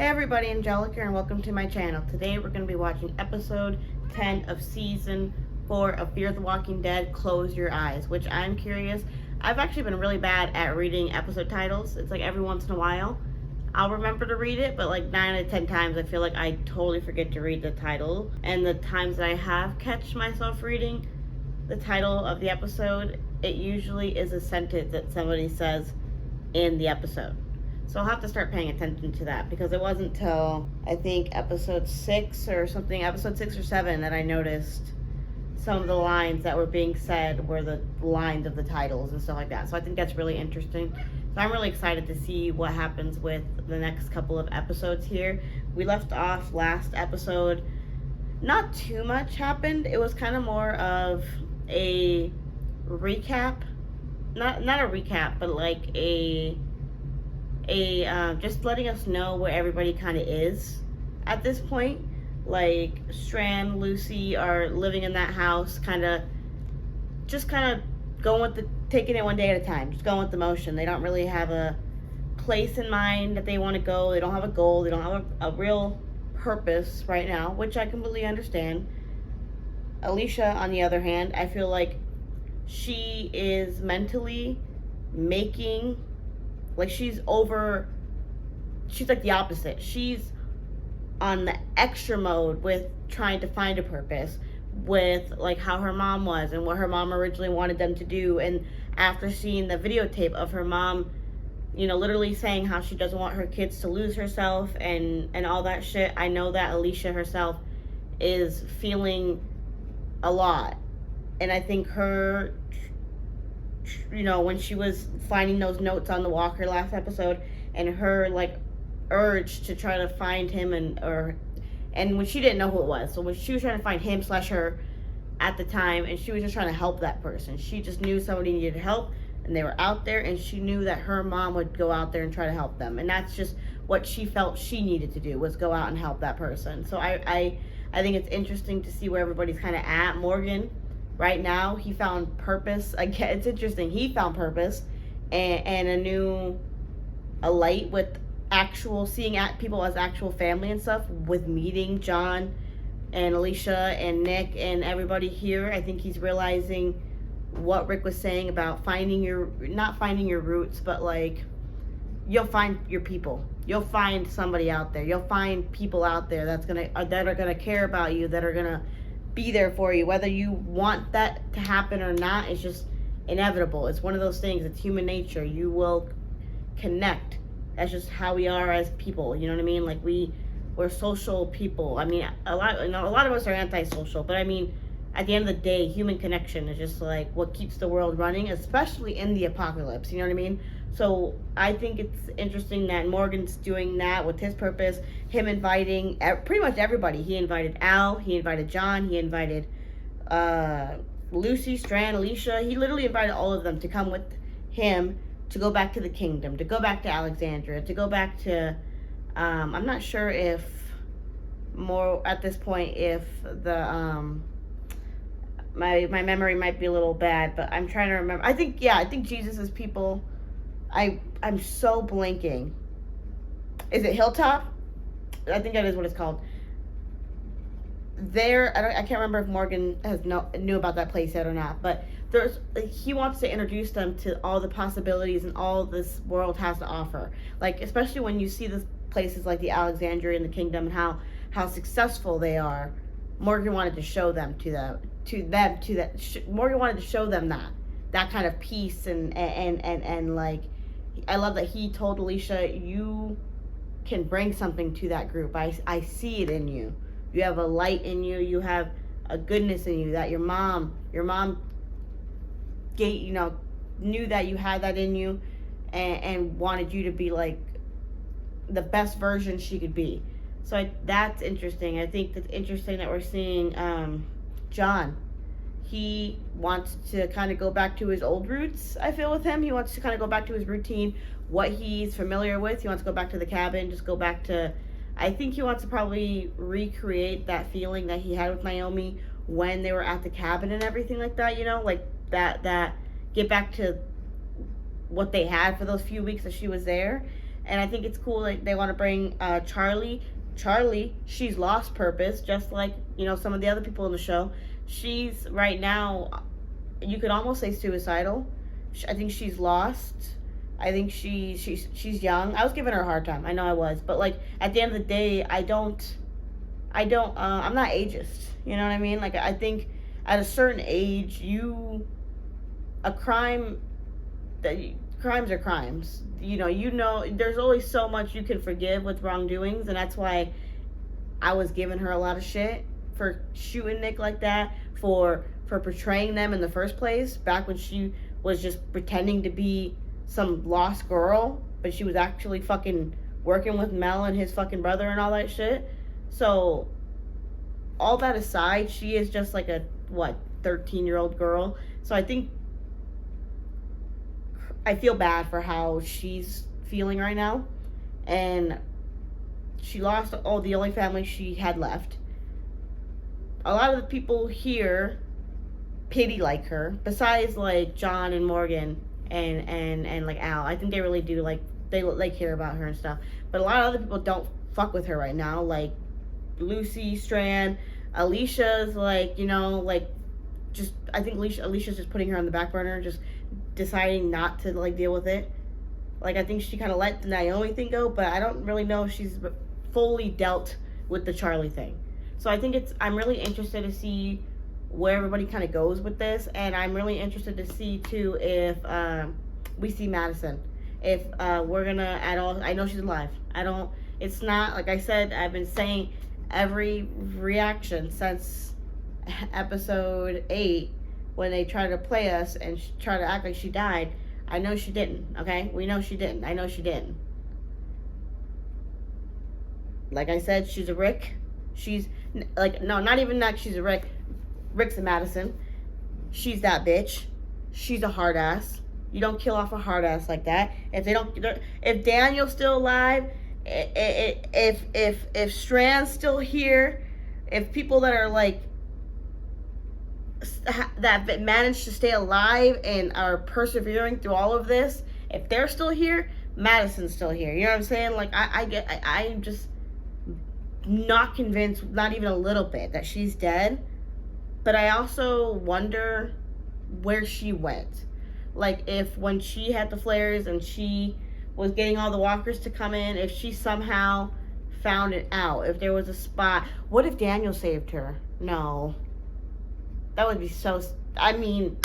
Hey everybody, Angelica, and welcome to my channel. Today we're going to be watching episode 10 of season 4 of Fear the Walking Dead, Close Your Eyes, which I'm curious. I've actually been really bad at reading episode titles. It's like every once in a while I'll remember to read it, but like 9 out of 10 times I feel like I totally forget to read the title. And the times that I have catch myself reading the title of the episode, it usually is a sentence that somebody says in the episode. So I'll have to start paying attention to that, because it wasn't till I think episode 6 or 7 that I noticed some of the lines that were being said were the lines of the titles and stuff like that. So I think that's really interesting. So I'm really excited to see what happens with the next couple of episodes here. We left off last episode, not too much happened. It was kind of more of a recap, not a recap, but like a just letting us know where everybody kind of is at this point. Like Strand, Lucy are living in that house, kind of going with taking it one day at a time, just going with the motion. They don't really have a place in mind that they want to go. They don't have a goal. They don't have a real purpose right now, which I completely understand. Alicia, on the other hand, I feel like she is mentally making, like she's like the opposite. She's on the extra mode with trying to find a purpose, with like how her mom was and what her mom originally wanted them to do. And after seeing the videotape of her mom, you know, literally saying how she doesn't want her kids to lose herself and all that shit, I know that Alicia herself is feeling a lot. And I think her, you know, when she was finding those notes on the walker last episode, and her like urge to try to find him, and when she didn't know who it was, so when she was trying to find him / her at the time, and she was just trying to help that person. She just knew somebody needed help and they were out there, and she knew that her mom would go out there and try to help them, and that's just what she felt she needed to do, was go out and help that person. So I think it's interesting to see where everybody's kind of at. Morgan, right now, he found purpose. Again, it's interesting. He found purpose and a light with actual seeing at people as actual family and stuff, with meeting John and Alicia and Nick and everybody here. I think he's realizing what Rick was saying about not finding your roots, but like you'll find your people. You'll find somebody out there. You'll find people out there that are gonna care about you, that are gonna be there for you, whether you want that to happen or not. It's just inevitable. It's one of those things. It's human nature. You will connect. That's just how we are as people. You know what I mean? Like we're social people. I mean, a lot of us are antisocial, but I mean, at the end of the day, human connection is just like what keeps the world running, especially in the apocalypse. You know what I mean? So I think it's interesting that Morgan's doing that with his purpose. Him inviting pretty much everybody. He invited Al. He invited John. He invited Lucy, Strand, Alicia. He literally invited all of them to come with him, to go back to the kingdom, to go back to Alexandria, to go back to, I'm not sure if more at this point, if the, my memory might be a little bad, but I'm trying to remember. I think Jesus' people, I'm so blanking. Is it Hilltop? I think that is what it's called. I can't remember if Morgan knew about that place yet or not, but he wants to introduce them to all the possibilities and all this world has to offer. Like, especially when you see the places like the Alexandria and the kingdom and how successful they are. Morgan wanted to show them Morgan wanted to show them that kind of peace and like, I love that he told Alicia, you can bring something to that group. I see it in you. You have a light in you. You have a goodness in you that your mom knew that you had that in you, and wanted you to be like the best version she could be. So that's interesting. I think that's interesting that we're seeing John. He wants to kind of go back to his old roots, I feel, with him. He wants to kind of go back to his routine, what he's familiar with. He wants to go back to the cabin, just go back to, I think he wants to probably recreate that feeling that he had with Naomi when they were at the cabin and everything like that, you know, like that get back to what they had for those few weeks that she was there. And I think it's cool that they want to bring Charlie. Charlie, she's lost purpose, just like, you know, some of the other people in the show. She's right now, you could almost say suicidal. I think she's lost. I think she's young. I was giving her a hard time. I know I was, but like at the end of the day, I'm not ageist. You know what I mean? Like I think at a certain age, crimes are crimes. You know, there's always so much you can forgive with wrongdoings, and that's why I was giving her a lot of shit for shooting Nick like that, for portraying them in the first place, back when she was just pretending to be some lost girl, but she was actually fucking working with Mel and his fucking brother and all that shit. So, all that aside, she is just like a, 13-year-old girl. So I think, I feel bad for how she's feeling right now. And she lost the only family she had left. A lot of the people here pity like her, besides like John and Morgan and like Al. I think they really do, like they care about her and stuff. But a lot of other people don't fuck with her right now, like Lucy, Strand, Alicia's like, you know, like just, I think Alicia's just putting her on the back burner, just deciding not to like deal with it. Like I think she kind of let the Naomi thing go, but I don't really know if she's fully dealt with the Charlie thing. So I think I'm really interested to see where everybody kind of goes with this, and I'm really interested to see too if we see Madison, if we're gonna at all. I know she's alive. It's not like I said. I've been saying every reaction since episode 8 when they try to play us and try to act like she died. I know she didn't. Okay, we know she didn't. I know she didn't. Like I said, she's a Rick. She's like, no, not even that. She's a Rick. Rick's a Madison. She's that bitch. She's a hard ass. You don't kill off a hard ass like that. If Daniel's still alive, if Strand's still here, if people that are like that managed to stay alive and are persevering through all of this, if they're still here, Madison's still here. You know what I'm saying? Like I'm just not convinced, not even a little bit, that she's dead. But I also wonder where she went. Like, if when she had the flares and she was getting all the walkers to come in, if she somehow found it out, if there was a spot. What if Daniel saved her? No. That would be so... I mean,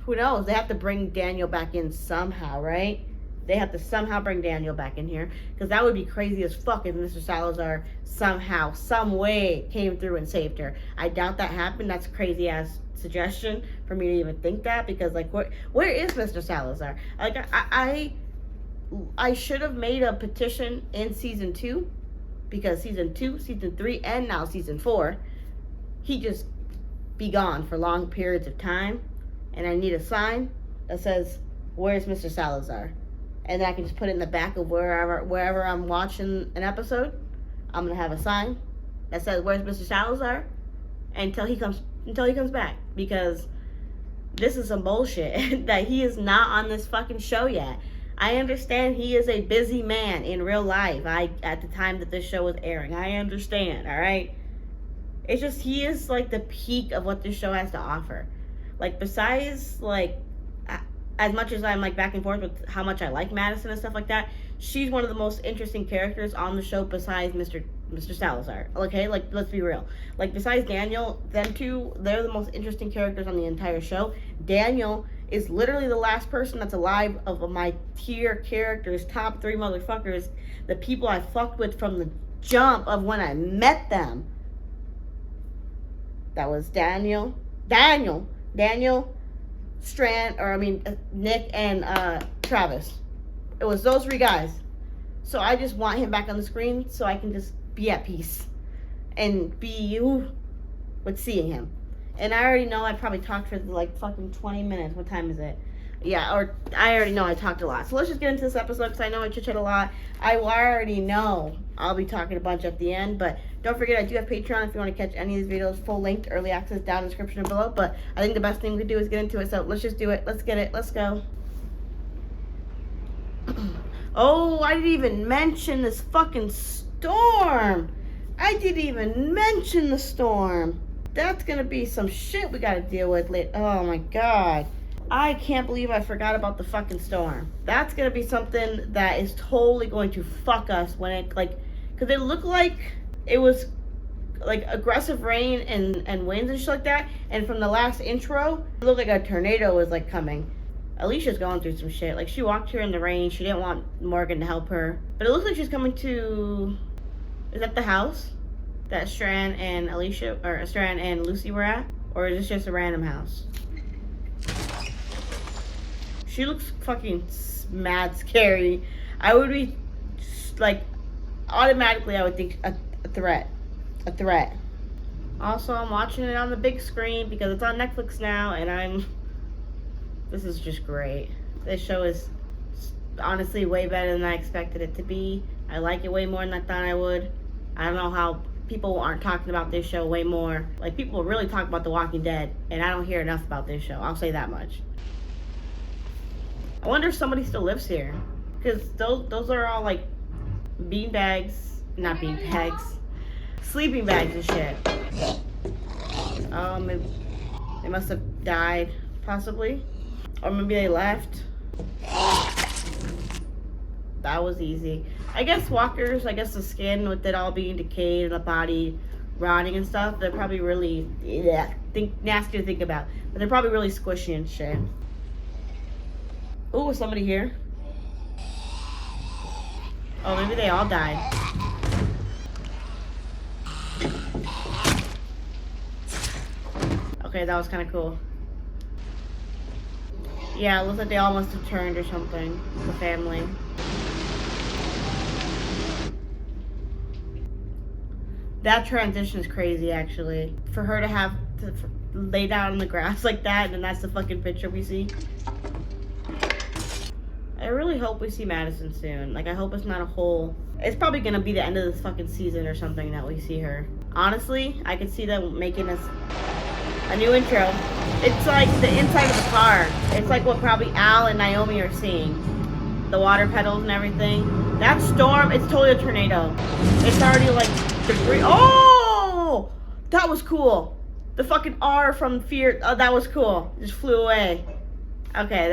who knows? They have to bring Daniel back in somehow, right? They have to somehow bring Daniel back in here. Because that would be crazy as fuck if Mr. Salazar somehow, some way came through and saved her. I doubt that happened. That's a crazy ass suggestion for me to even think that. Because, like, where is Mr. Salazar? Like, I should have made a petition in season 2. Because season 2, season 3, and now season 4, he just be gone for long periods of time. And I need a sign that says, where's Mr. Salazar? And then I can just put it in the back of wherever I'm watching an episode. I'm gonna have a sign that says, "Where's Mr. Salazar?" until he comes back. Because this is some bullshit that he is not on this fucking show yet. I understand he is a busy man in real life. At the time that this show was airing, I understand. All right. It's just he is like the peak of what this show has to offer. Like, besides like, as much as I'm like back and forth with how much I like Madison and stuff like that, she's one of the most interesting characters on the show besides Mr. Salazar. Okay, like, let's be real. Like, besides Daniel, them two, they're the most interesting characters on the entire show. Daniel is literally the last person that's alive of my tier characters, top 3 motherfuckers, the people I fucked with from the jump of when I met them. That was Daniel, Nick and Travis. It was those 3 guys. So I just want him back on the screen so I can just be at peace and be with seeing him. And I already know I probably talked for like fucking 20 minutes. What time is it? Yeah, or I already know I talked a lot. So let's just get into this episode because I know I chit-chat a lot. I already know I'll be talking a bunch at the end. But don't forget, I do have Patreon if you want to catch any of these videos full length, early access down in the description below. But I think the best thing we can do is get into it. So let's just do it. Let's get it. Let's go. Oh, I didn't even mention this fucking storm. I didn't even mention the storm. That's gonna be some shit we gotta deal with later. Oh my god. I can't believe I forgot about the fucking storm. That's gonna be something that is totally going to fuck us when it, like, because it looked like it was like aggressive rain and winds and shit like that. And from the last intro, it looked like a tornado was like coming. Alicia's going through some shit. Like, she walked here in the rain. She didn't want Morgan to help her. But it looks like she's coming to... Is that the house that Strand and Alicia, or Strand and Lucy were at? Or is this just a random house? She looks fucking mad scary. I would be, like, automatically I would think a threat. A threat. Also, I'm watching it on the big screen because it's on Netflix now, and this is just great. This show is honestly way better than I expected it to be. I like it way more than I thought I would. I don't know how people aren't talking about this show way more. Like, people really talk about The Walking Dead, and I don't hear enough about this show. I'll say that much. I wonder if somebody still lives here. Because those are all, like, bean bags. Not bean bags. Sleeping bags and shit. They must have died, possibly. Or maybe they left. That was easy. I guess walkers, the skin with it all being decayed and the body rotting and stuff, they're probably really nasty to think about. But they're probably really squishy and shit. Ooh, was somebody here? Oh, maybe they all died. Okay, that was kind of cool. Yeah, it looks like they all must have turned or something. The family. That transition is crazy, actually. For her to have to lay down on the grass like that, and that's the fucking picture we see. I really hope we see Madison soon. Like, I hope it's not a whole... It's probably gonna be the end of this fucking season or something that we see her. Honestly, I could see them making us a new intro. It's like the inside of the car. It's like what probably Al and Naomi are seeing. The water pedals and everything. That storm, it's totally a tornado. It's already like debris. Oh! That was cool. The fucking R from Fear, oh, that was cool. Just flew away. Okay,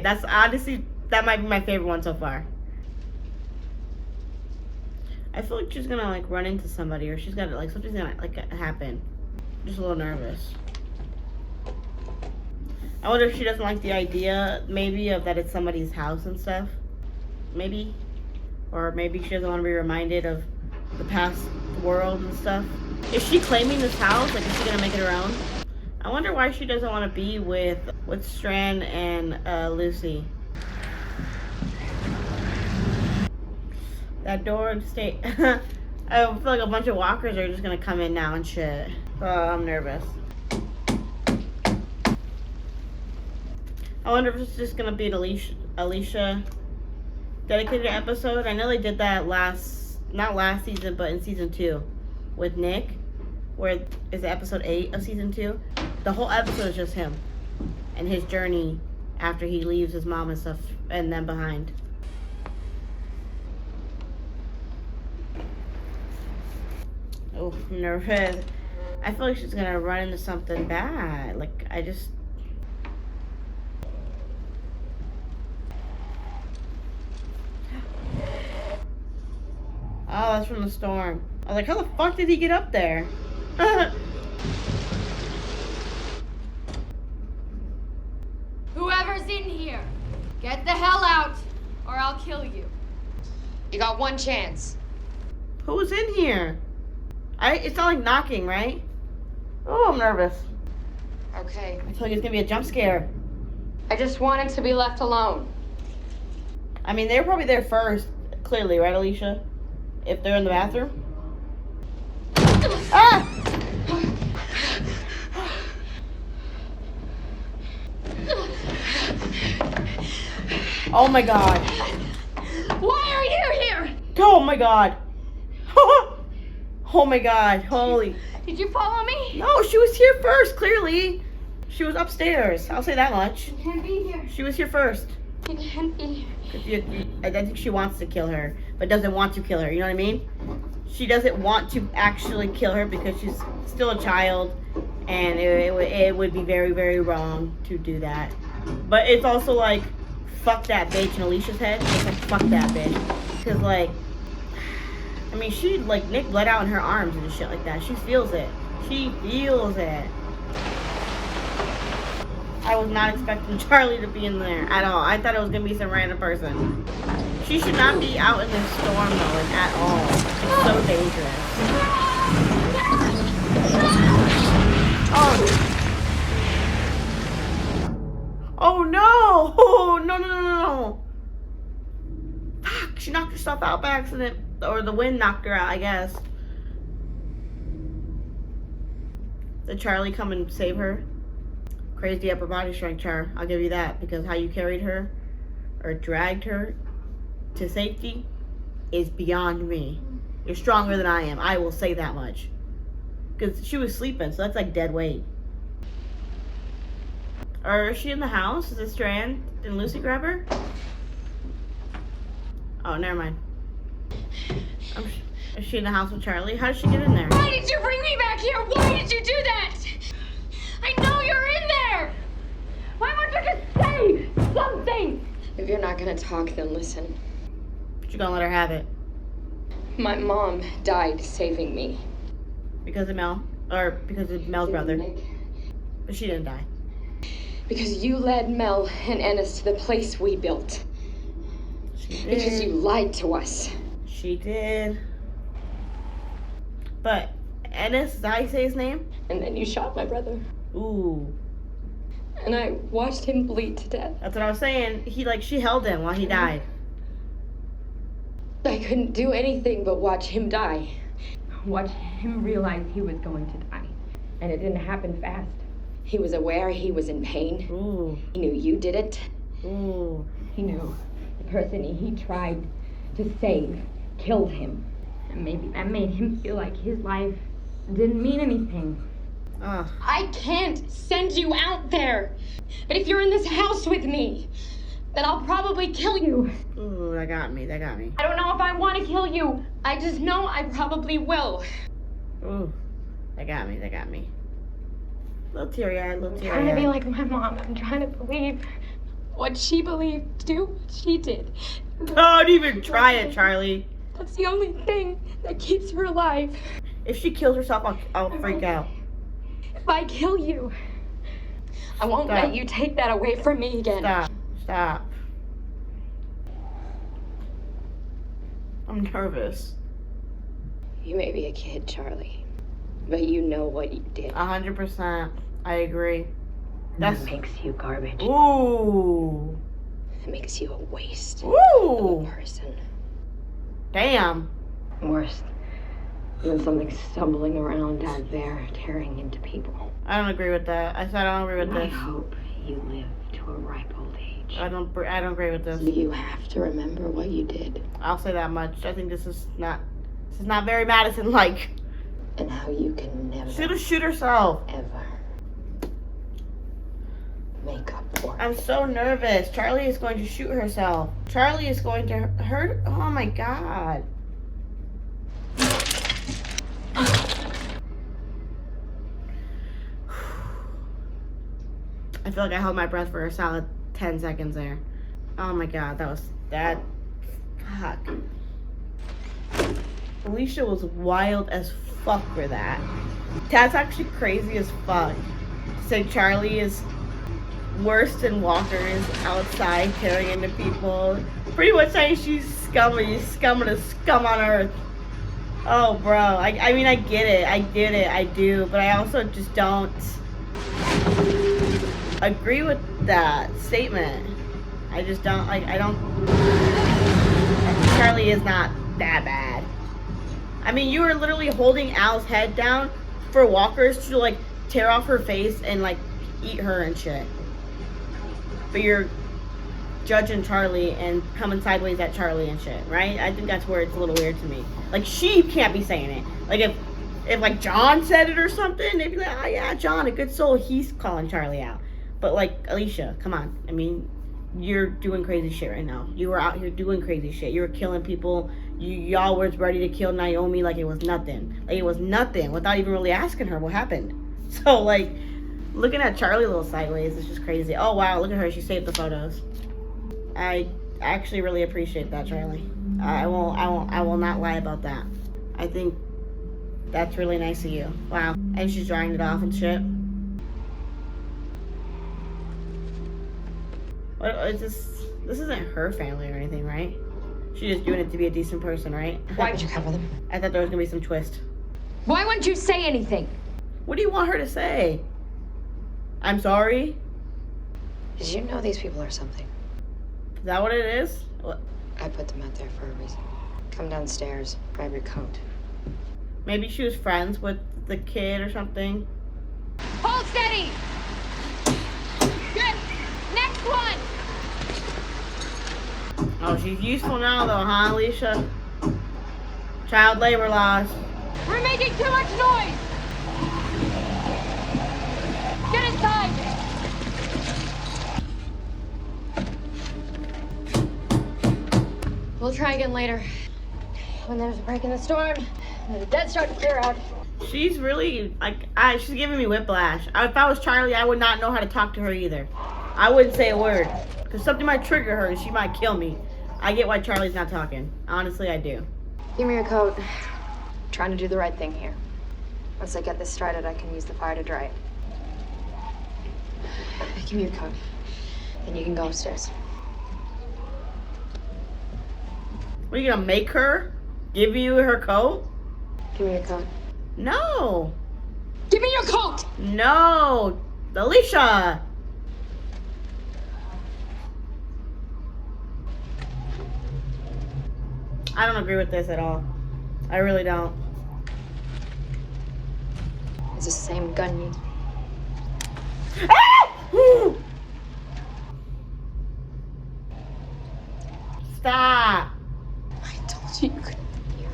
that's honestly, that might be my favorite one so far. I feel like she's gonna like run into somebody, or she's gonna like, something's gonna like happen. Just a little nervous. I wonder if she doesn't like the idea, maybe, of that it's somebody's house and stuff. Maybe. Or maybe she doesn't want to be reminded of the past world and stuff. Is she claiming this house? Like, is she going to make it her own? I wonder why she doesn't want to be with Strand and Lucy. That door stay... I feel like a bunch of walkers are just going to come in now and shit. Oh, I'm nervous. I wonder if it's just gonna be an Alicia dedicated episode. I know they did that not last season, but in season 2 with Nick, where is it episode 8 of season 2? The whole episode is just him and his journey after he leaves his mom and stuff and them behind. Oh, I'm nervous. I feel like she's gonna run into something bad. Like, oh, that's from the storm. I was like, how the fuck did he get up there? Whoever's in here, get the hell out, or I'll kill you. You got one chance. Who's in here? It's not like knocking, right? Oh, I'm nervous. Okay. I feel like it's gonna be a jump scare. I just wanted to be left alone. I mean, they were probably there first, clearly, right, Alicia? If they're in the bathroom. Ah! Oh my god. Why are you here? Oh my god. Oh my god. Holy. Did you follow me? No, she was here first, clearly. She was upstairs. I'll say that much. You can't be here. She was here first. You can't be. I think she wants to kill her, but doesn't want to kill her. You know what I mean? She doesn't want to actually kill her because she's still a child, and it would be very, very wrong to do that. But it's also like, fuck that bitch in Alicia's head. It's like, fuck that bitch. Because, like, I mean, she, like, Nick bled out in her arms and shit like that. She feels it. She feels it. I was not expecting Charlie to be in there at all. I thought it was going to be some random person. She should not be out in this storm, though, like, at all. It's so dangerous. Oh. Oh, no. Oh, no. Fuck, she knocked herself out by accident. Or the wind knocked her out, I guess. Did Charlie come and save her? Crazy upper body strength, Char. I'll give you that. Because how you carried her or dragged her to safety is beyond me. You're stronger than I am. I will say that much. Because she was sleeping, so that's like dead weight. Or is she in the house? Is it Strand? Didn't Lucy grab her? Oh, never mind. Is she in the house with Charlie? How did she get in there? Why did you bring me back here? Why did you do that? I know you're in there! Why won't you just say something? If you're not gonna talk, then listen. But you're gonna let her have it. My mom died saving me. Because of Mel? Or because of Mel's brother? But she didn't die. Because you led Mel and Ennis to the place we built. She did. Because you lied to us. She did. But Ennis, is that how you say his name? And then you shot my brother. Ooh. And I watched him bleed to death. That's what I was saying. She held him while he died. I couldn't do anything but watch him die. Watch him realize he was going to die. And it didn't happen fast. He was aware he was in pain. Ooh. He knew you did it. Ooh. He knew the person he tried to save killed him. And maybe that made him feel like his life didn't mean anything. I can't send you out there. But if you're in this house with me, then I'll probably kill you. Ooh, that got me. I don't know if I want to kill you. I just know I probably will. Ooh, that got me. Little teary-eyed. I'm trying to be like my mom. I'm trying to believe what she believed, do what she did. Don't even try it, Charlie. That's the only thing that keeps her alive. If she kills herself, I'll freak out. If I kill you, I won't let you take that away from me again. Stop. I'm nervous. You may be a kid, Charlie, but you know what you did. 100%. I agree. That makes you garbage. Ooh. It makes you a waste Ooh. of a person. Damn. Worse than something stumbling around out there, tearing into people. I don't agree with that. I said I don't agree with I this. hope you live to a ripe old age. I don't agree with this. You have to remember what you did. I'll say that much. I think this is not very Madison-like. And how you can never, She's gonna shoot herself. ever make up for it. I'm so nervous. Charlie is going to shoot herself. Charlie is going to hurt. Oh my god. I feel like I held my breath for a solid 10 seconds there. Oh my god, that. Fuck. Alicia was wild as fuck for that. That's actually crazy as fuck. To say Charlie is worse than Walker is outside tearing into people. Pretty much saying she's scummy, scum of the scum on earth. Oh, bro. I mean, I get it. I do. But I also just don't agree with that statement. I just don't, Charlie is not that bad. I mean, you were literally holding Al's head down for Walkers to, tear off her face and, eat her and shit. But you're judging Charlie and coming sideways at Charlie and shit, right? I think that's where it's a little weird to me. She can't be saying it. If John said it or something, they'd be like, oh yeah, John, a good soul, he's calling Charlie out. But Alicia, come on. I mean, you're doing crazy shit right now. You were out here doing crazy shit. You were killing people. Y'all was ready to kill Naomi like it was nothing. Like it was nothing without even really asking her what happened. So, like, looking at Charlie a little sideways is just crazy. Oh, wow, look at her. She saved the photos. I actually really appreciate that, Charlie. I will not lie about that. I think that's really nice of you. Wow. And she's drying it off and shit. What, this isn't her family or anything, right? She's just doing it to be a decent person, right? Why would you cover them? I thought there was gonna be some twist. Why wouldn't you say anything? What do you want her to say? I'm sorry? Did you know these people are something? Is that what it is? What? I put them out there for a reason. Come downstairs, grab your coat. Maybe she was friends with the kid or something. Hold steady! Good! Next one! Oh, she's useful now though, huh, Alicia? Child labor laws. We're making too much noise! Get inside! We'll try again later. When there's a break in the storm, and the dead start to clear out. She's really, like, she's giving me whiplash. If I was Charlie, I would not know how to talk to her either. I wouldn't say a word. Because something might trigger her and she might kill me. I get why Charlie's not talking. Honestly, I do. Give me your coat. I'm trying to do the right thing here. Once I get this started, I can use the fire to dry it. Give me your coat. Then you can go upstairs. What, are you gonna make her give you her coat? Give me your coat. No. Give me your coat! No. Alicia. I don't agree with this at all. I really don't. It's the same gun you... Stop. I told you you couldn't be here.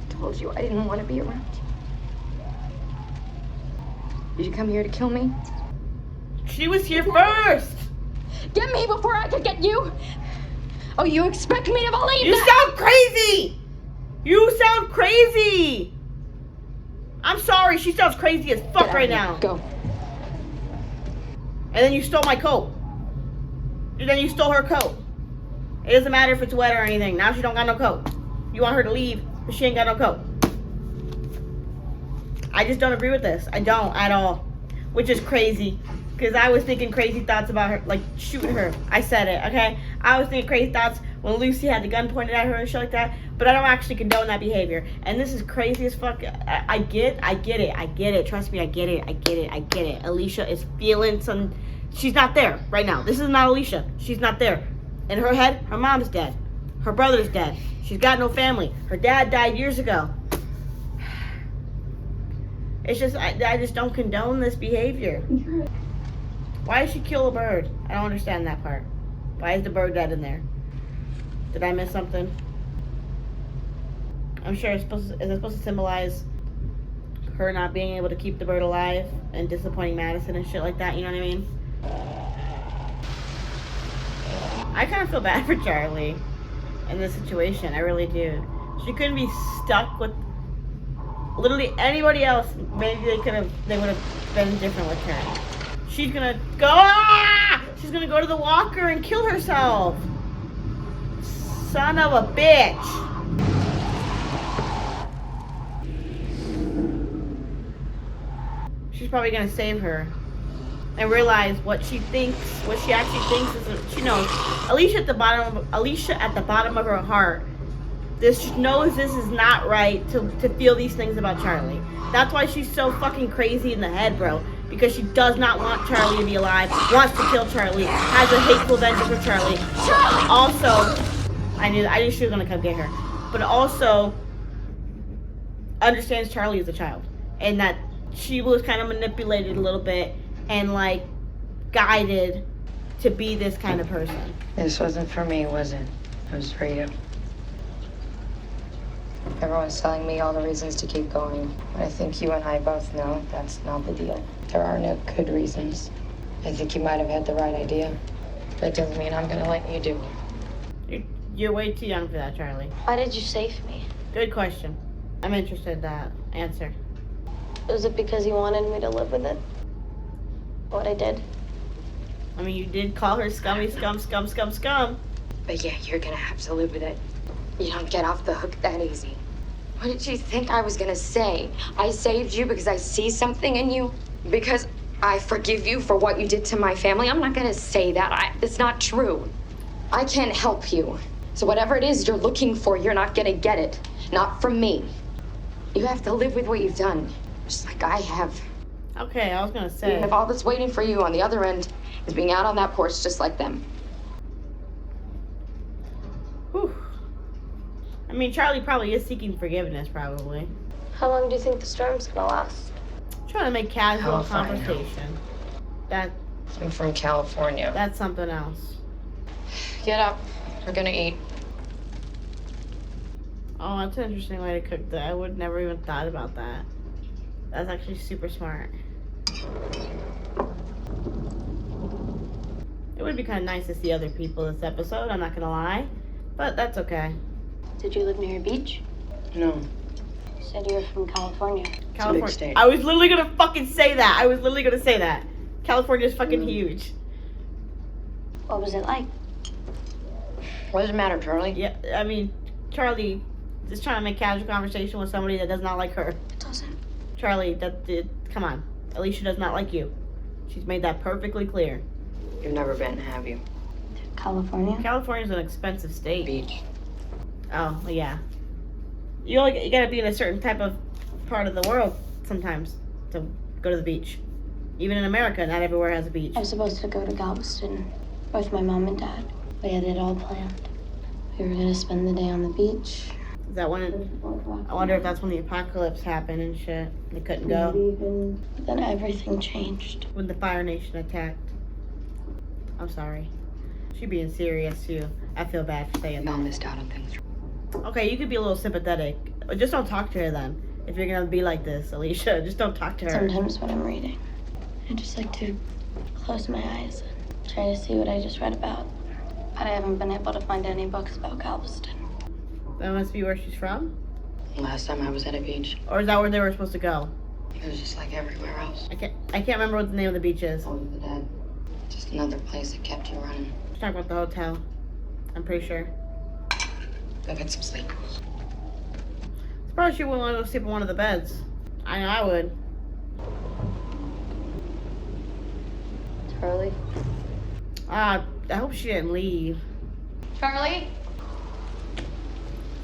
I told you I didn't want to be around you. Did you come here to kill me? She was here first. Get me before I can get you! Oh, you expect me to believe You that? sound crazy. You sound crazy. I'm sorry. She sounds crazy as fuck right now. Go. And then you stole my coat. And then you stole her coat. It doesn't matter if it's wet or anything. Now she don't got no coat. You want her to leave, but she ain't got no coat. I just don't agree with this. I don't at all. Which is crazy. Because I was thinking crazy thoughts about her, like shooting her. I said it, okay? I was thinking crazy thoughts when Lucy had the gun pointed at her and shit like that. But I don't actually condone that behavior. And this is crazy as fuck. I get it. Trust me, I get it. Alicia is feeling some... She's not there right now. This is not Alicia. She's not there. In her head, her mom's dead. Her brother's dead. She's got no family. Her dad died years ago. It's just, I just don't condone this behavior. Why did she kill a bird? I don't understand that part. Why is the bird dead in there? Did I miss something? I'm sure is it supposed to symbolize her not being able to keep the bird alive and disappointing Madison and shit like that, you know what I mean? I kind of feel bad for Charlie in this situation. I really do. She couldn't be stuck with literally anybody else. Maybe they would have been different with her. She's gonna go. She's gonna go to the walker and kill herself. Son of a bitch. She's probably gonna save her and realize what she actually thinks is. She knows. Alicia at the bottom of her heart. She knows this is not right to feel these things about Charlie. That's why she's so fucking crazy in the head, bro. Because she does not want Charlie to be alive, wants to kill Charlie, has a hateful vengeance for Charlie. Also, I knew she was gonna come get her, but also understands Charlie as a child and that she was kind of manipulated a little bit and like guided to be this kind of person. This wasn't for me, was it? It was for you. Everyone's telling me all the reasons to keep going. But I think you and I both know that's not the deal. There are no good reasons. I think you might have had the right idea. That doesn't mean I'm gonna let you do it. You're way too young for that, Charlie. Why did you save me? Good question. I'm interested in that answer. Was it because you wanted me to live with it? What I did? I mean, you did call her scummy, scum. But yeah, you're gonna have to live with it. You don't get off the hook that easy. What did you think I was gonna say? I saved you because I see something in you? Because I forgive you for what you did to my family? I'm not gonna say that. It's not true. I can't help you. So whatever it is you're looking for, you're not gonna get it. Not from me. You have to live with what you've done, just like I have. Okay, I was gonna say. If all that's waiting for you on the other end is being out on that porch just like them. Whew. I mean, Charlie probably is seeking forgiveness, probably. How long do you think the storm's gonna last? Trying to make casual California. conversation. I'm from California. That's something else. Get up. We're gonna eat. Oh, that's an interesting way to cook that. I would never even thought about that. That's actually super smart. It would be kind of nice to see other people this episode, I'm not gonna lie. But that's okay. Did you live near a beach? No. You said you were from California. California. big state. I was literally gonna fucking say that. California's fucking huge. What was it like? What does it matter, Charlie? Yeah, I mean, Charlie is trying to make casual conversation with somebody that does not like her. It doesn't. Charlie, come on. Alicia does not like you. She's made that perfectly clear. You've never been, have you? California? California's an expensive state. Beach. Oh, well, yeah. You gotta be in a certain type of part of the world sometimes to go to the beach. Even in America, not everywhere has a beach. I was supposed to go to Galveston with my mom and dad. We had it all planned. We were gonna spend the day on the beach. Is that when? I wonder if that's when the apocalypse happened and shit. They couldn't go. But then everything changed. When the Fire Nation attacked. I'm sorry. She's being serious too. I feel bad for saying Y'all that. missed out on things. Okay, you could be a little sympathetic. Just don't talk to her then. If you're gonna be like this, Alicia, just don't talk to her. Sometimes when I'm reading, I just like to close my eyes and try to see what I just read about. But I haven't been able to find any books about Galveston. That must be where she's from? Last time I was at a beach, Or is that where they were supposed to go? it was just like everywhere else. I can't remember what the name of the beach is. Home of the dead. Just another place that kept you running. She's talking about the hotel. I'm pretty sure. Go get some sleep. Suppose she wouldn't want to go sleep in one of the beds. I know I would. Charlie? I hope she didn't leave. Charlie?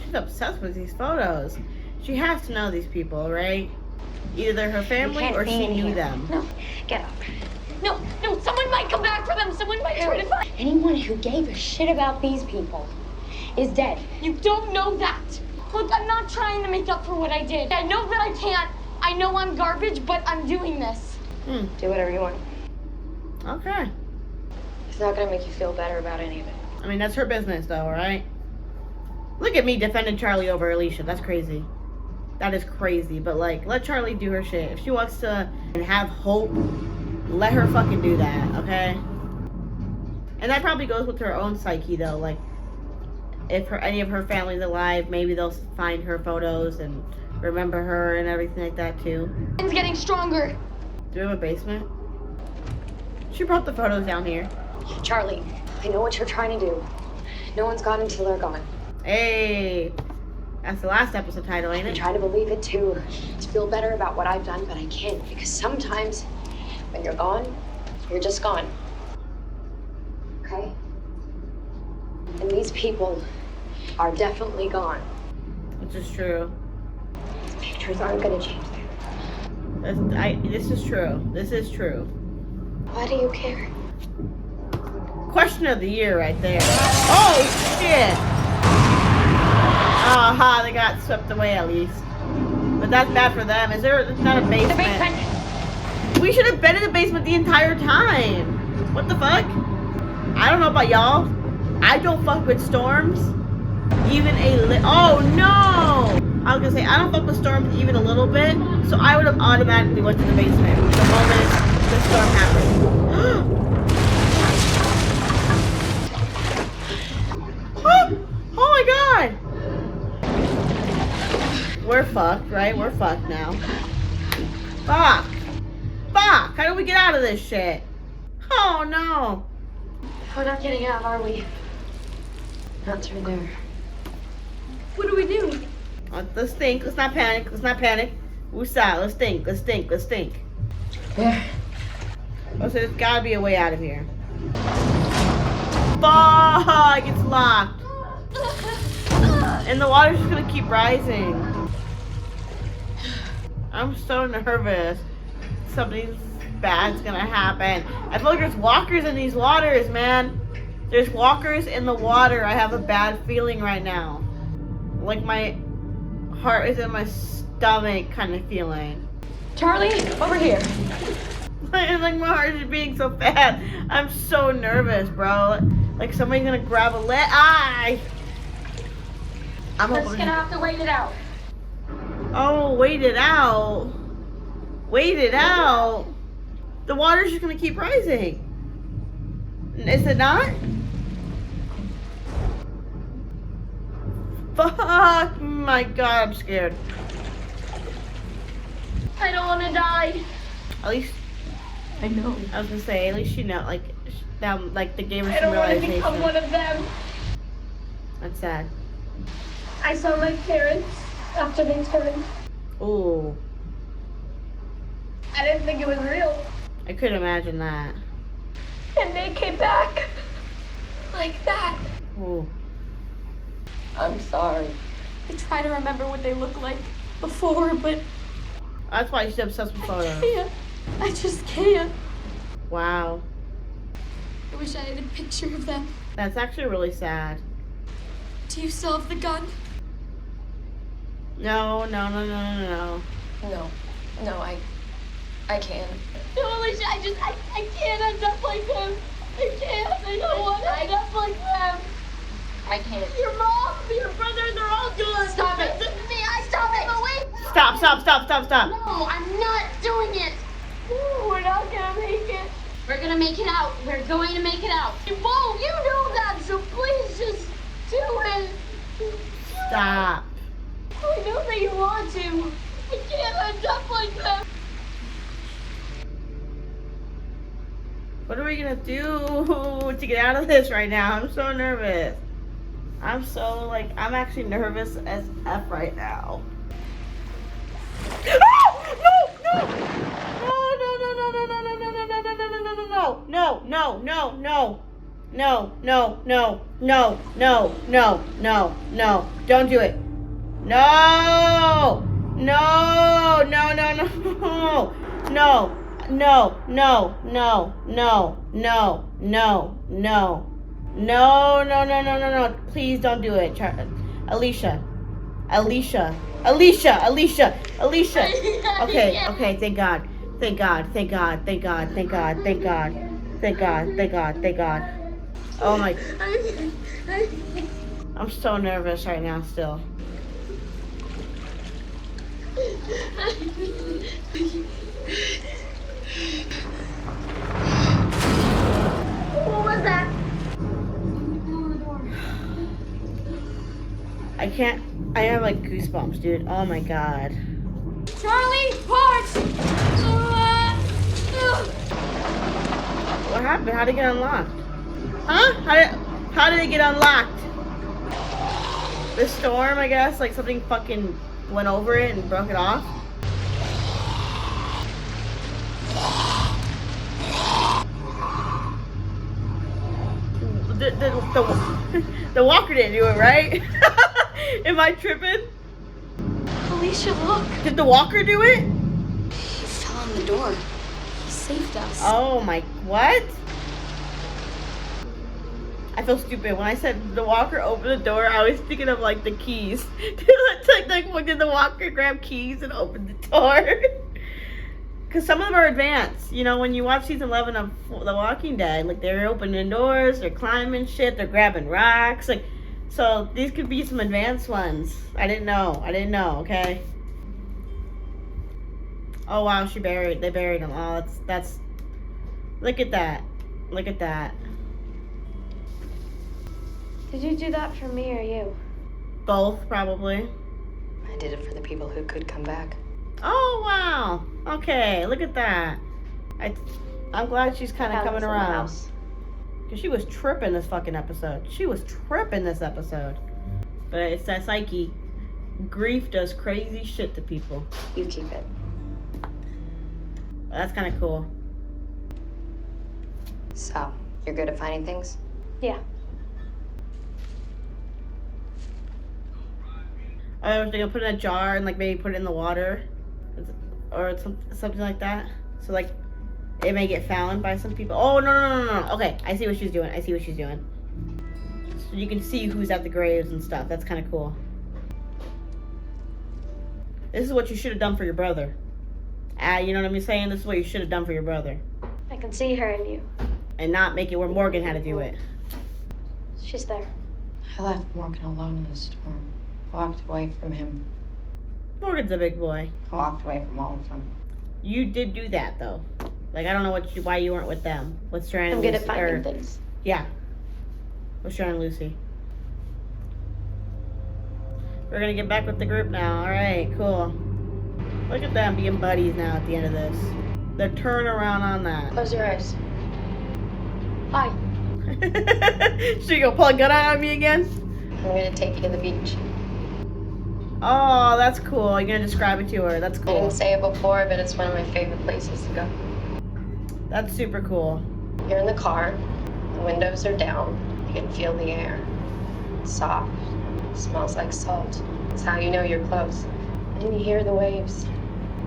She's obsessed with these photos. She has to know these people, right? Either they're her family or she knew them. No, get up. No, someone might come back for them. Someone might try to find. Anyone who gave a shit about these people is dead. You don't know that. Look, I'm not trying to make up for what I did. I know that I can't. I know I'm garbage, but I'm doing this. Do whatever you want. Okay. It's not gonna make you feel better about any of it. I mean, that's her business, though, right? Look at me defending Charlie over Alicia. That's crazy. That is crazy. But, like, let Charlie do her shit. If she wants to have hope, let her fucking do that, okay? And that probably goes with her own psyche, though. Like, if any of her family's alive, maybe they'll find her photos and remember her and everything like that, too. It's getting stronger. Do we have a basement? She brought the photos down here. Charlie, I know what you're trying to do. No one's gone until they're gone. Hey, that's the last episode title, ain't I it? try to believe it too, to feel better about what I've done, but I can't because sometimes when you're gone, you're just gone. Okay? And these people are definitely gone. Which is true. These pictures aren't gonna change that. This is true. This is true. Why do you care? Question of the year right there. Oh, shit. Aha, they got swept away at least. But that's bad for them. It's not a basement. The basement! We should have been in the basement the entire time. What the fuck? I don't know about y'all. I don't fuck with storms. Even oh no! I was gonna say, I don't fuck with storms even a little bit. So I would have automatically went to the basement the moment the storm happened. We're fucked, right? We're fucked now. Fuck! Fuck! How do we get out of this shit? Oh no! We're not getting out, are we? Not through there. What do we do? Let's think. Let's not panic. Let's not panic. Woosah. Let's think. Let's think. Let's think. There. Oh, so there's gotta be a way out of here. Fuck! It's locked. And the water's just gonna keep rising. I'm so nervous. Something bad's gonna happen. I feel like there's walkers in these waters, man. There's walkers in the water. I have a bad feeling right now. Like my heart is in my stomach kind of feeling. Charlie, over here. Like my heart is beating so fast. I'm so nervous, bro. Like somebody's gonna grab a leg. I'm We're just gonna have to wait it out. Oh, wait it out. Wait it out. The water's just gonna keep rising. Is it not? Fuck my god, I'm scared. I don't want to die. At least I know. I was gonna say, at least she know, like, that, like they gave her I some don't want to realization. become one of them. That's sad. I saw my parents after they turned. Ooh, I didn't think it was real. I could imagine that. And they came back. Like that. Ooh. I'm sorry. I try to remember what they looked like before, but That's why she's obsessed with photos. can't. I just can't. Wow. I wish I had a picture of them. That's actually really sad. Do you still have the gun? No. No, I can't. No, Alicia, I can't end up like them. I can't. I don't want to end up like them. I can't. Your mom, your brother, they're all good. Stop it. Stop it. Away. Stop. No, I'm not doing it. We're not gonna make it. We're gonna make it out. We're going to make it out. You won't. You know that, so please just do it. Stop. I know that you want to. I can't end up like them. What are we gonna do to get out of this right now? I'm so nervous. I'm actually nervous as F right now. No. Don't do it. No. Please don't do it. Alicia. Okay, thank God. Oh my. I'm so nervous right now still. What was that? I have like goosebumps, dude. Oh my God. Charlie, parts! What happened? How did it get unlocked? Huh? How did it get unlocked? The storm, I guess? Like something fucking went over it and broke it off? The walker didn't do it, right? Am I tripping? Alicia, look. Did the walker do it? He fell on the door. He saved us. Oh my, what? I feel stupid. When I said the walker opened the door, I was thinking of like the keys. like did the walker grab keys and open the door? Because some of them are advanced. You know, when you watch season 11 of The Walking Dead, like they're opening doors, they're climbing shit, they're grabbing rocks. Like, so these could be some advanced ones. I didn't know, okay? Oh wow, they buried him. Oh, that's, look at that. Did you do that for me or you? Both, probably. I did it for the people who could come back. Oh, wow. Okay, look at that. I'm glad she's kind of coming around. Because she was tripping this fucking episode. She was tripping this episode. But it's that psyche. Grief does crazy shit to people. You keep it. That's kind of cool. So, you're good at finding things? Yeah. I was gonna put it in a jar and like maybe put it in the water, or something like that. So like, it may get found by some people. Oh no. Okay, I see what she's doing. So you can see who's at the graves and stuff. That's kind of cool. This is what you should have done for your brother. You know what I'm saying? This is what you should have done for your brother. I can see her in you. And not make it where Morgan had to do it. She's there. I left Morgan alone in the storm. Walked away from him. Morgan's a big boy. I walked away from all of them. You did do that though. Like I don't know why you weren't with them. With Strand and I'm Lucy. good at finding things. Yeah. With Strand and Lucy. We're gonna get back with the group now. Alright, cool. Look at them being buddies now at the end of this. The turnaround on that. Close your eyes. Hi. She gonna pull a gun out on me again? I'm gonna take you to the beach. Oh, that's cool. You're gonna describe it to her. That's I cool. didn't say it before, but it's one of my favorite places to go. That's super cool. You're in the car, the windows are down, you can feel the air. It's soft, it smells like salt. It's how you know you're close. And you hear the waves,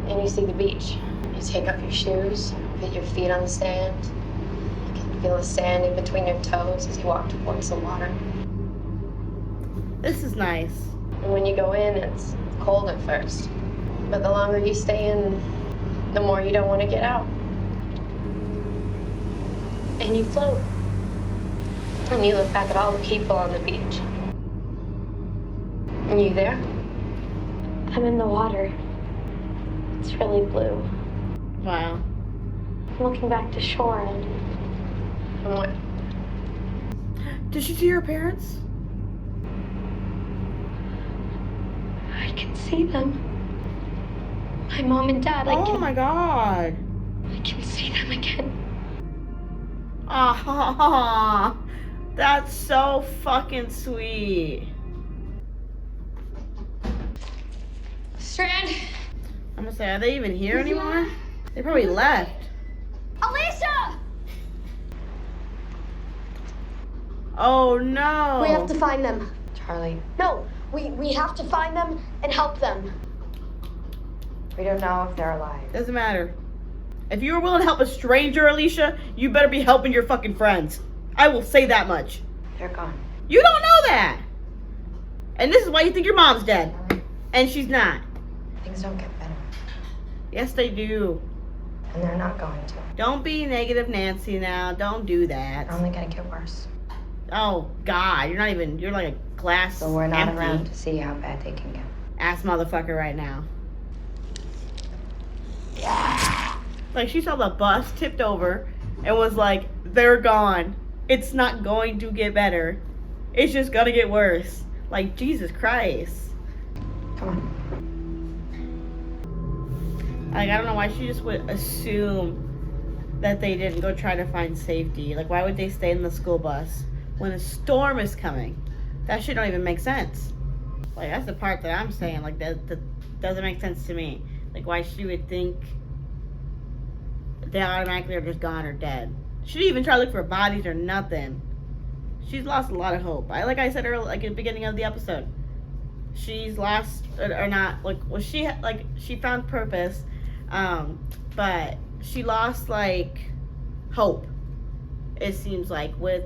and you see the beach. You take off your shoes, put your feet on the sand. You can feel the sand in between your toes as you walk towards the water. This is nice. And when you go in, it's cold at first. But the longer you stay in, the more you don't want to get out. And you float. And you look back at all the people on the beach. Are you there? I'm in the water. It's really blue. Wow. I'm looking back to shore and And what? Did she see her parents? I can see them. My mom and dad. Oh my god. I can see them again. Ah, that's so fucking sweet. Strand. I'm gonna say, are they even here anymore? They probably left. Alicia! Oh no. We have to find them. Charlie, No, we have to find them and help them. we don't know if they're alive. Doesn't matter. If you were willing to help a stranger, Alicia, you better be helping your fucking friends. I will say that much. They're gone. You don't know that. And this is why you think your mom's dead. And she's not. Things don't get better. Yes, they do. And they're not going to. Don't be negative Nancy now. Don't do that. They're only gonna get worse. Oh, God. You're like a glass So we're not empty around to see how bad they can get. ass motherfucker right now. Like, she saw the bus tipped over and was like, they're gone. It's not going to get better. It's just gonna get worse. Like, Jesus Christ. Come on. Like, I don't know why she just would assume that they didn't go try to find safety. Like, why would they stay in the school bus when a storm is coming? That shit don't even make sense. Like, that's the part that I'm saying. Like, that doesn't make sense to me. Like, why she would think they automatically are just gone or dead. She didn't even try to look for bodies or nothing. She's lost a lot of hope. Like I said earlier, like at the beginning of the episode, she's lost or not. Like, well, she found purpose, but she lost like hope. It seems like with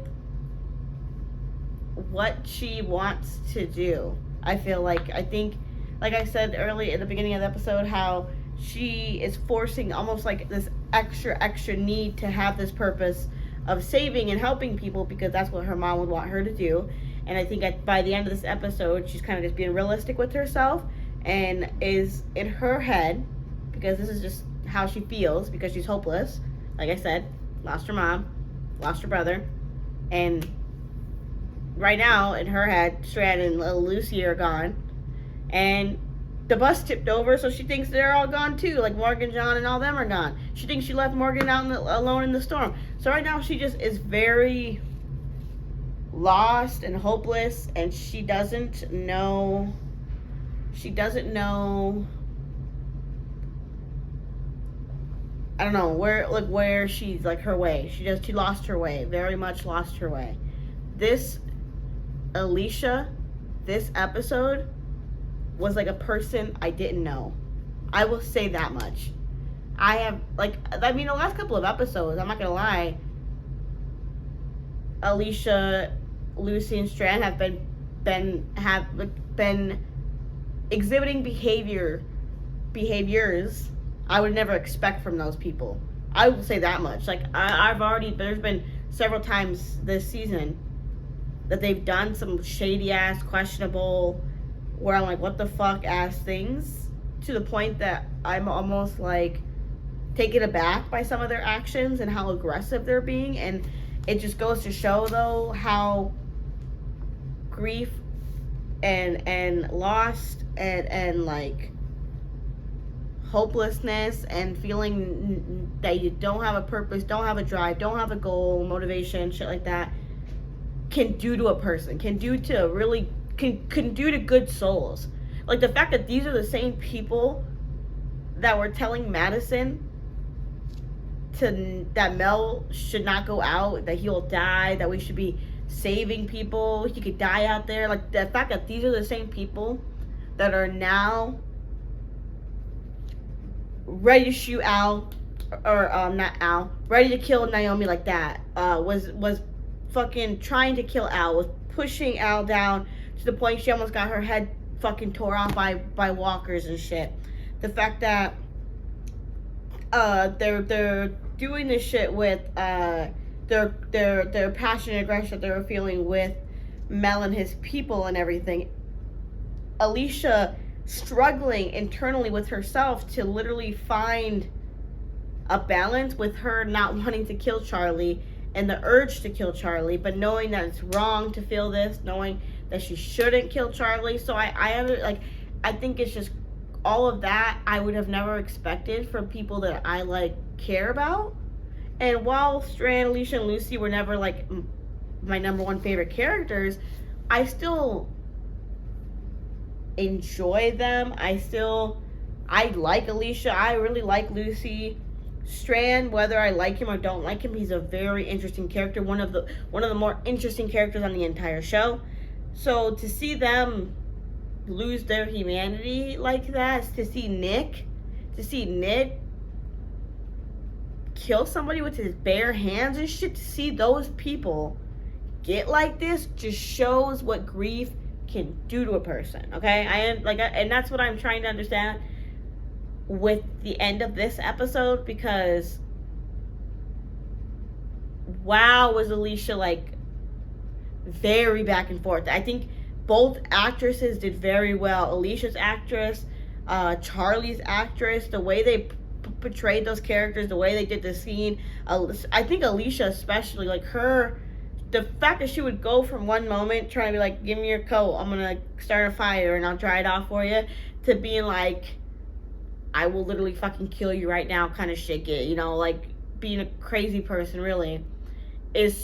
what she wants to do. I think, like I said early at the beginning of the episode, how she is forcing almost like this extra need to have this purpose of saving and helping people because that's what her mom would want her to do. And I think by the end of this episode, she's kind of just being realistic with herself and is in her head, because this is just how she feels because she's hopeless. Like I said, lost her mom, lost her brother, and right now in her head, Strand and little Lucy are gone. And the bus tipped over, so she thinks they're all gone too. Like Morgan, John, and all them are gone. She thinks she left Morgan out alone in the storm. So right now she just is very lost and hopeless, and she doesn't know. I don't know where she's like her way. She lost her way. Very much lost her way. This Alicia, this episode was like a person I didn't know. I will say that much. The last couple of episodes, I'm not gonna lie, Alicia, Lucy, and Strand have been exhibiting behaviors I would never expect from those people. I will say that much. Like there's been several times this season that they've done some shady ass, questionable, where I'm like, what the fuck ass things, to the point that I'm almost like taken aback by some of their actions and how aggressive they're being. And it just goes to show though how grief and lost and like hopelessness and feeling that you don't have a purpose, don't have a drive, don't have a goal, motivation, shit like that, can do to a person, can do to good souls. Like the fact that these are the same people that were telling Madison that Mel should not go out, that he'll die, that we should be saving people, he could die out there. Like the fact that these are the same people that are now ready to shoot Al, or not Al, ready to kill Naomi like that, was fucking trying to kill Al, was pushing Al down to the point she almost got her head fucking tore off by walkers and shit. The fact that they're doing this shit with their passion and aggression that they were feeling with Mel and his people and everything. Alicia struggling internally with herself to literally find a balance with her not wanting to kill Charlie and the urge to kill Charlie, but knowing that it's wrong to feel this, knowing that she shouldn't kill Charlie. So I think it's just all of that I would have never expected from people that I like care about. And while Strand, Alicia, and Lucy were never like my number one favorite characters, I still enjoy them. I like Alicia. I really like Lucy. Strand, whether I like him or don't like him, he's a very interesting character. One of the more interesting characters on the entire show. So to see them lose their humanity like that, to see Nick kill somebody with his bare hands and shit, to see those people get like this just shows what grief can do to a person. Okay, and that's what I'm trying to understand with the end of this episode, because wow, was Alicia like very back and forth. I think both actresses did very well. Alicia's actress, Charlie's actress, the way they portrayed those characters, the way they did the scene. I think Alicia especially, like the fact that she would go from one moment trying to be like, give me your coat, I'm gonna start a fire and I'll dry it off for you, to being like, I will literally fucking kill you right now kind of shit, like being a crazy person, really, is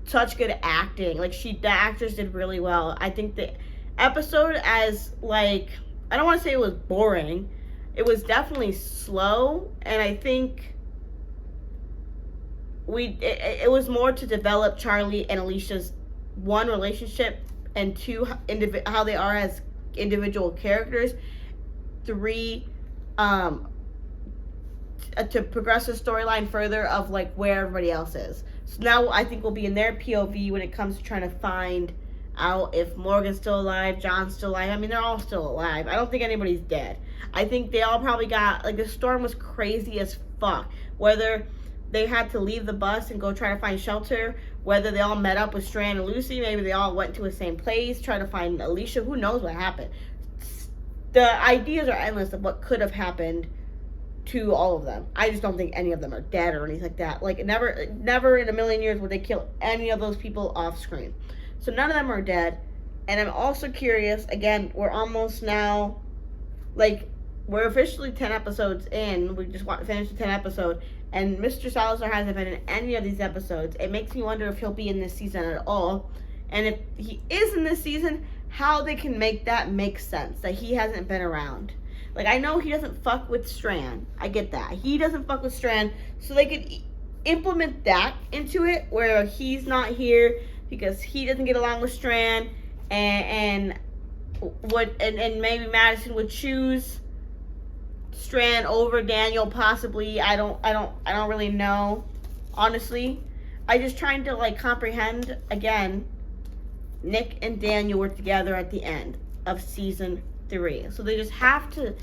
such good acting. Like the actress did really well. I think the episode, as like, I don't want to say it was boring, it was definitely slow, and I think it was more to develop Charlie and Alicia's, one, relationship, and two, how they are as individual characters, three, to progress the storyline further of like where everybody else is. So now I think we'll be in their POV when it comes to trying to find out if Morgan's still alive, John's still alive. I mean, they're all still alive. I don't think anybody's dead. I think they all probably got, like, the storm was crazy as fuck. Whether they had to leave the bus and go try to find shelter, whether they all met up with Strand and Lucy, maybe they all went to the same place, try to find Alicia, who knows what happened. The ideas are endless of what could have happened to all of them. I just don't think any of them are dead or anything like that. Like, never in a million years would they kill any of those people off screen. So none of them are dead. And I'm also curious, again, we're almost now like, we're officially 10 episodes in. We just finished the 10 episode, and Mr. Salazar hasn't been in any of these episodes. It makes me wonder if he'll be in this season at all. And if he is in this season, how they can make that make sense, that he hasn't been around. Like, I know he doesn't fuck with Strand. I get that. He doesn't fuck with Strand, so they could implement that into it, where he's not here because he doesn't get along with Strand, and maybe Madison would choose Strand over Daniel, possibly. I don't really know, honestly. I just trying to, like, comprehend again. Nick and Daniel were together at the end of season 3, so they just have to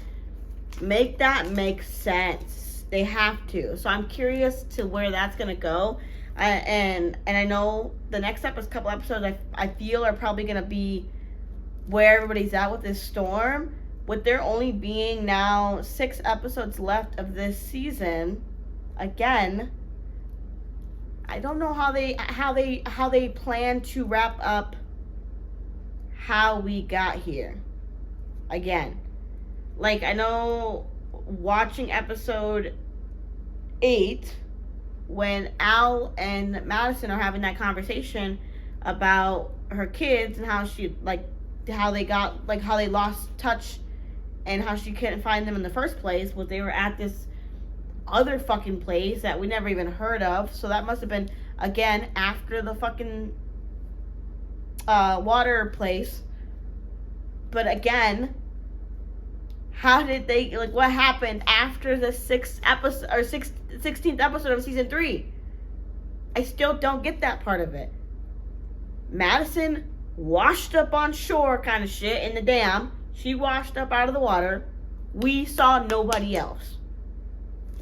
make that make sense. They have to. So I'm curious to where that's gonna go, and I know the next couple episodes I feel are probably gonna be where everybody's at with this storm. With there only being now 6 episodes left of this season, again, I don't know how they plan to wrap up how we got here. Again, like, I know watching episode 8 when Al and Madison are having that conversation about her kids and how they lost touch and how she couldn't find them in the first place, was they were at this other fucking place that we never even heard of. So that must have been, again, after the fucking water place. But again, how did they, like, what happened after the 16th episode of season 3? I still don't get that part of it. Madison washed up on shore kind of shit in the dam. She washed up out of the water. We saw nobody else.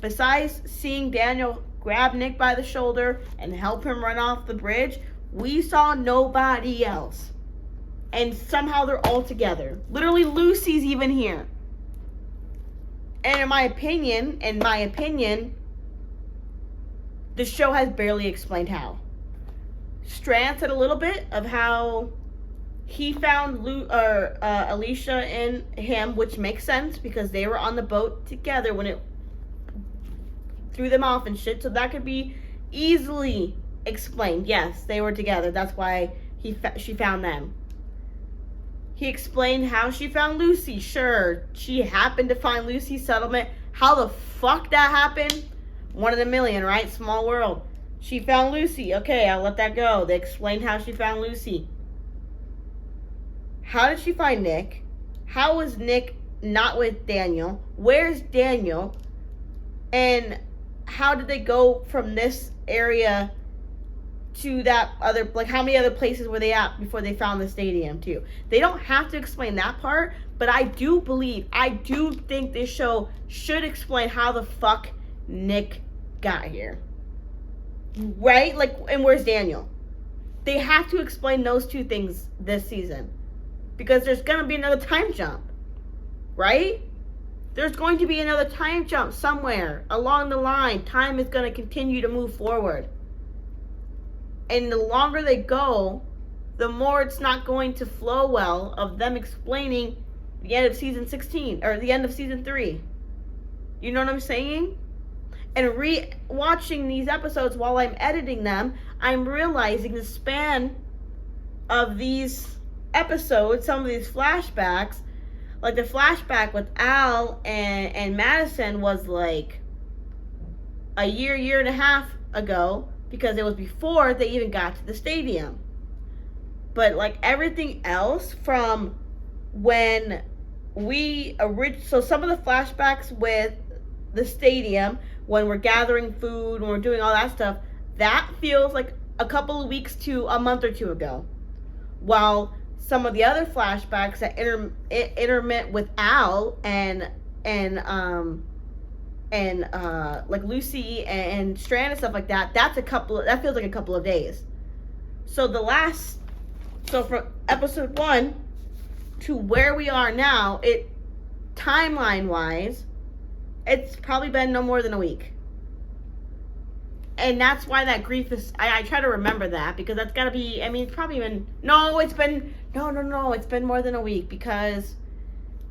Besides seeing Daniel grab Nick by the shoulder and help him run off the bridge, we saw nobody else. And somehow they're all together. Literally, Lucy's even here. And in my opinion, the show has barely explained how. Strand said a little bit of how he found Alicia and him, which makes sense because they were on the boat together when it threw them off and shit. So that could be easily explained. Yes, they were together. That's why she found them. He explained how she found Lucy. Sure, she happened to find Lucy's settlement. How the fuck that happened? 1 in a million, right? Small world. She found Lucy. Okay, I'll let that go. They explained how she found Lucy. How did she find Nick? How was Nick not with Daniel? Where's Daniel? And how did they go from this area to that other, like, how many other places were they at before they found the stadium too? They don't have to explain that part, but I do think this show should explain how the fuck Nick got here. Right? Like, and where's Daniel? They have to explain those two things this season. Because there's going to be another time jump. Right? There's going to be another time jump somewhere along the line. Time is going to continue to move forward. And the longer they go, the more it's not going to flow well of them explaining the end of season 16 or the end of season 3. You know what I'm saying? And watching these episodes while I'm editing them, I'm realizing the span of these episodes, some of these flashbacks, like the flashback with Al and Madison was like a year and a half ago, because it was before they even got to the stadium. But like everything else from when so some of the flashbacks with the stadium, when we're gathering food, when we're doing all that stuff, that feels like a couple of weeks to a month or two ago. While some of the other flashbacks that intermit with Al and like Lucy and Strand and stuff like that, that feels like a couple of days. So from episode 1 to where we are now, timeline wise, it's probably been no more than a week. And that's why that grief is, I try to remember that, because that's gotta be, I mean, it's probably been, it's been more than a week, because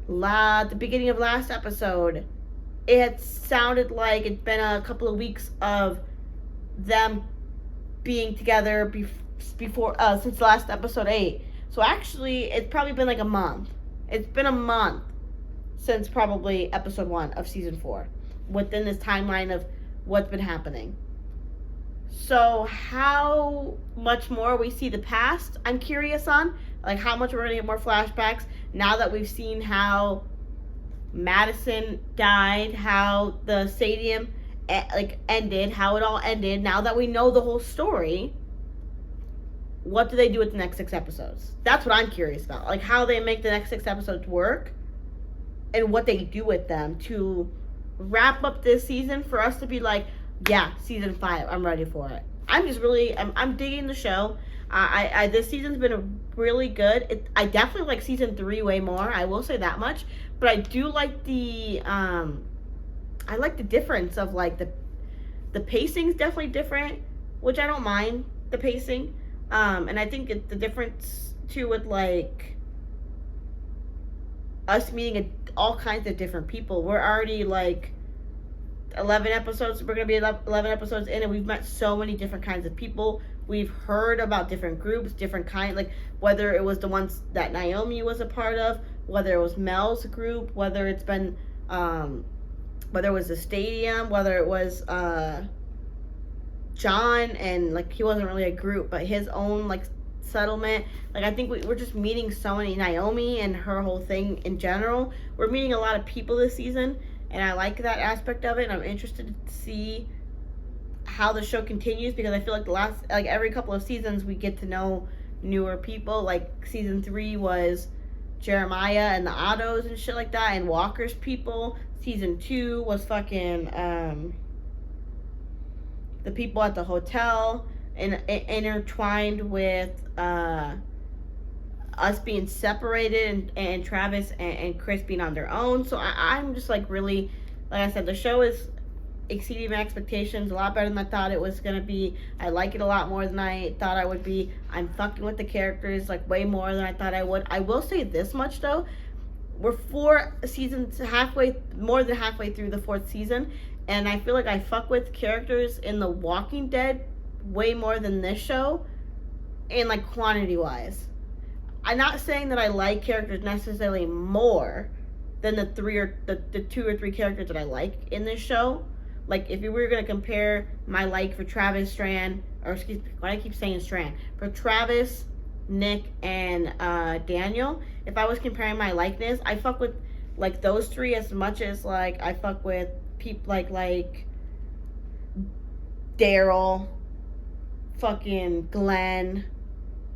the beginning of last episode, it sounded like it's been a couple of weeks of them being together before since last episode 8. So actually, it's probably been like a month. It's been a month since probably episode 1 of season 4, within this timeline of what's been happening. So how much more we see the past, I'm curious on. Like how much we're going to get more flashbacks now that we've seen how Madison died, how the stadium ended, how it all ended. Now that we know the whole story, what do they do with the next 6 episodes? That's what I'm curious about. Like how they make the next 6 episodes work and what they do with them to wrap up this season for us to be like, yeah, season 5, I'm ready for it. I'm digging the show. This season's been really good. I definitely like season 3 way more. I will say that much. But I do like the difference of like the pacing's definitely different, which I don't mind the pacing. And I think the difference too with like us meeting all kinds of different people. We're already like 11 episodes. We're gonna be 11 episodes in, and we've met so many different kinds of people. We've heard about different groups, different kind, like whether it was the ones that Naomi was a part of, whether it was Mel's group, whether it's been, whether it was the stadium, whether it was John, and like he wasn't really a group, but his own like settlement. Like I think we're just meeting so many, Naomi and her whole thing in general. We're meeting a lot of people this season, and I like that aspect of it. And I'm interested to see how the show continues, because I feel like every couple of seasons we get to know newer people. Like season 3 was Jeremiah and the Ottos and shit like that, and Walker's people. Season 2 was fucking the people at the hotel, and intertwined with us being separated, and Travis and Chris being on their own. So I'm just like really, like I said, the show is exceeding my expectations, a lot better than I thought it was gonna be. I like it a lot more than I thought I would be. I'm fucking with the characters like way more than I thought I would. I will say this much though, we're 4 seasons, more than halfway through the 4th season, and I feel like I fuck with characters in The Walking Dead way more than this show, in like quantity wise. I'm not saying that I like characters necessarily more than the 2 or 3 characters that I like in this show. Like if we were gonna compare my like for Travis, Strand, or excuse me, why do I keep saying Strand? For Travis, Nick, and Daniel, if I was comparing my likeness, I fuck with like those 3 as much as like I fuck with people like Daryl, fucking Glenn.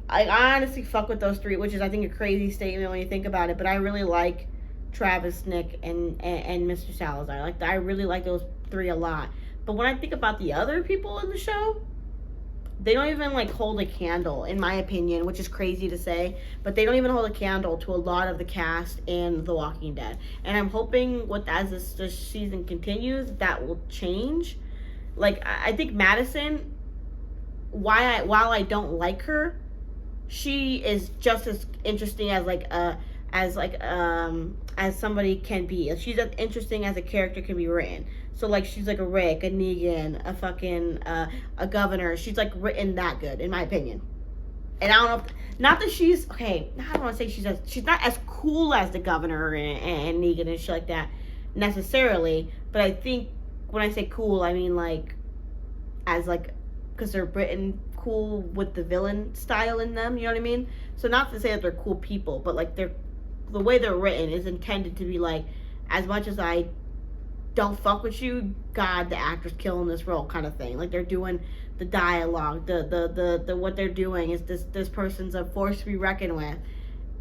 I honestly fuck with those 3, which is I think a crazy statement when you think about it, but I really like Travis, Nick, and Mr. Salazar. Like I really like those 3 a lot. But when I think about the other people in the show, they don't even like hold a candle, in my opinion, which is crazy to say, but they don't even hold a candle to a lot of the cast in The Walking Dead. And I'm hoping as this season continues, that will change. Like I think Madison, while I don't like her, she is just as interesting as somebody can be. She's as interesting as a character can be written. So like she's like a Rick, a Negan, a fucking a governor. She's like written that good, in my opinion. And I don't know, not that she's okay. I don't want to say she's not as cool as the governor and Negan and shit like that necessarily. But I think when I say cool, I mean like as like, because they're written cool with the villain style in them. You know what I mean? So not to say that they're cool people, but like the way they're written is intended to be like, as much as I don't fuck with you, God, the actor's killing this role kind of thing. Like they're doing the dialogue, the what they're doing is this person's a force to be reckoned with.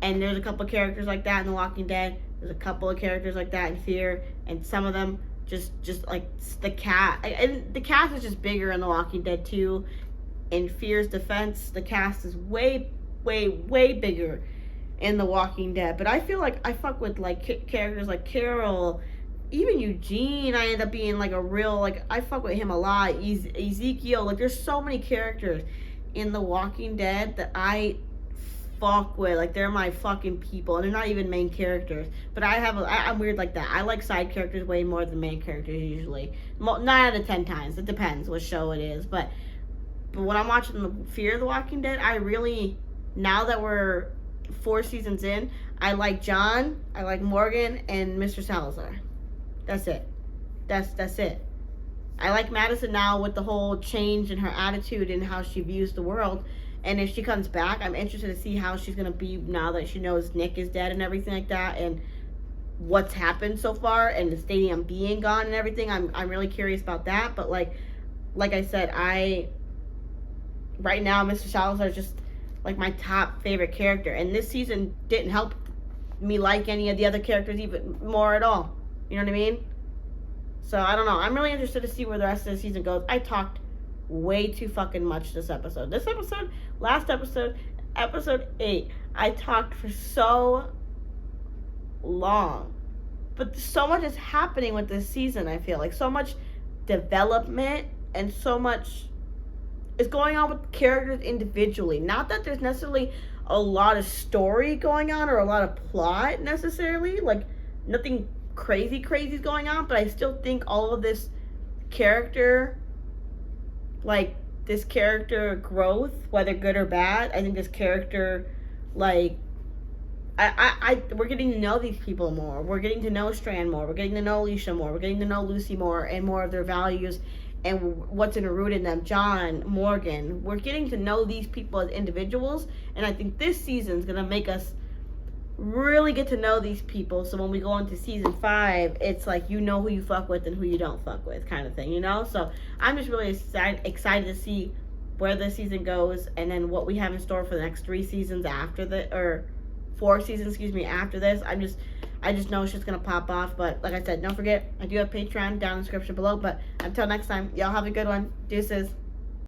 And there's a couple of characters like that in The Walking Dead. There's a couple of characters like that in Fear, and some of them just like the cat. And the cast is just bigger in The Walking Dead too. In Fear's defense, the cast is way bigger in The Walking Dead. But I feel like I fuck with like characters like Carol, even Eugene. I end up being like a real, like I fuck with him a lot. Ezekiel, like there's so many characters in The Walking Dead that I fuck with. Like, they're my fucking people, and they're not even main characters. But I'm weird like that. I like side characters way more than main characters usually. 9 out of 10 times. It depends what show it is. But when I'm watching the Fear the Walking Dead, I really, now that we're 4 seasons in, I like John, I like Morgan, and Mr. Salazar. That's it. That's it. I like Madison now with the whole change in her attitude and how she views the world. And if she comes back, I'm interested to see how she's going to be now that she knows Nick is dead and everything like that, and what's happened so far, and the stadium being gone and everything. I'm really curious about that. But like I said, right now, Mr. Salazar is just like my top favorite character. And this season didn't help me like any of the other characters even more at all. You know what I mean? So, I don't know. I'm really interested to see where the rest of the season goes. I talked way too fucking much this episode. Last episode, episode 8, I talked for so long. But so much is happening with this season, I feel. Like, so much development and so much is going on with characters individually. Not that there's necessarily a lot of story going on or a lot of plot necessarily. Like, nothing crazy is going on, but I still think all of this character growth, whether good or bad, I think this character, like, we're getting to know these people more. We're getting to know Strand more. We're getting to know Alicia more. We're getting to know Lucy more and more of their values and what's rooted in them. John, Morgan. We're getting to know these people as individuals, and I think this season's gonna make us really get to know these people, so when we go into season 5, it's like you know who you fuck with and who you don't fuck with, kind of thing, you know? So I'm just really excited to see where this season goes, and then what we have in store for the next 3 seasons after or 4 seasons, after this. I just know it's just gonna pop off. But like I said, don't forget, I do have Patreon down in the description below. But until next time, y'all have a good one. Deuces.